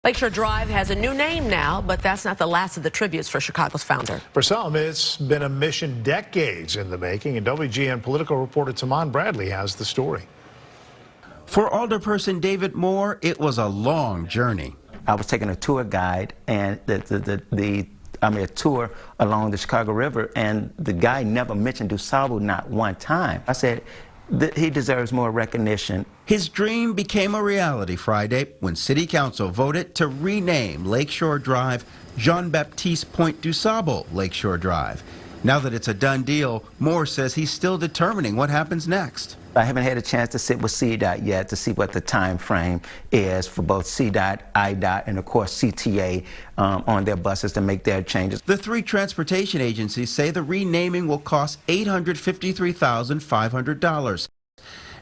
Lakeshore Drive has a new name now, but that's not the last of the tributes for Chicago's founder. For some, it's been a mission decades in the making, and WGN political reporter Tamon Bradley has the story. For Alderperson David Moore, it was a long journey. I was taking a tour guide and a tour along the Chicago River, and the guy never mentioned DuSABLE not one time. I said, he deserves more recognition. His dream became a reality Friday when City Council voted to rename Lakeshore Drive Jean-Baptiste Point DuSABLE Lakeshore Drive. Now that it's a done deal, Moore says he's still determining what happens next. I haven't had a chance to sit with CDOT yet to see what the time frame is for both CDOT, IDOT, and of course CTA on their buses to make their changes. The three transportation agencies say the renaming will cost $853,500.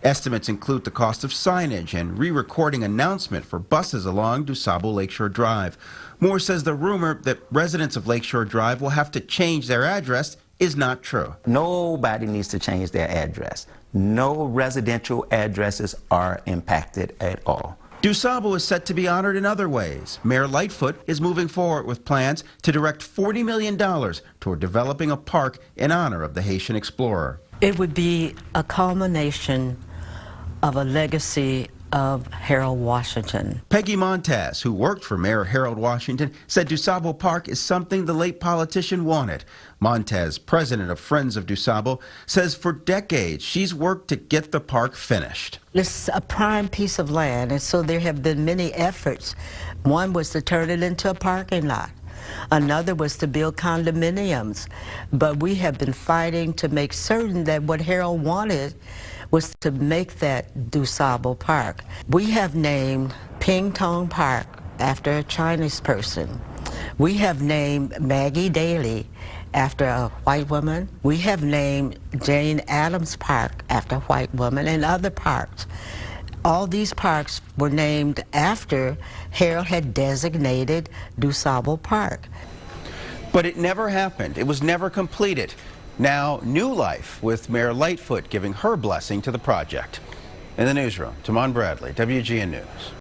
Estimates include the cost of signage and re-recording announcement for buses along DuSABLE Lakeshore Drive. Moore says the rumor that residents of Lakeshore Drive will have to change their address is not true. Nobody needs to change their address. No residential addresses are impacted at all. DuSABLE is set to be honored in other ways. Mayor Lightfoot is moving forward with plans to direct $40 million toward developing a park in honor of the Haitian explorer. It would be a culmination of a legacy of Harold Washington. Peggy Montez, who worked for Mayor Harold Washington, said DuSABLE Park is something the late politician wanted. Montez, president of Friends of DuSABLE, says for decades she's worked to get the park finished. It's a prime piece of land, and so there have been many efforts. One was to turn it into a parking lot. Another was to build condominiums. But we have been fighting to make certain that what Harold wanted was to make that DuSABLE Park. We have named Ping Tong Park after a Chinese person. We have named Maggie Daley after a white woman. We have named Jane Addams Park after a white woman, and other parks. All these parks were named after Harold had designated DuSABLE Park. But it never happened. It was never completed. Now, new life with Mayor Lightfoot giving her blessing to the project. In the newsroom, Tamon Bradley, WGN News.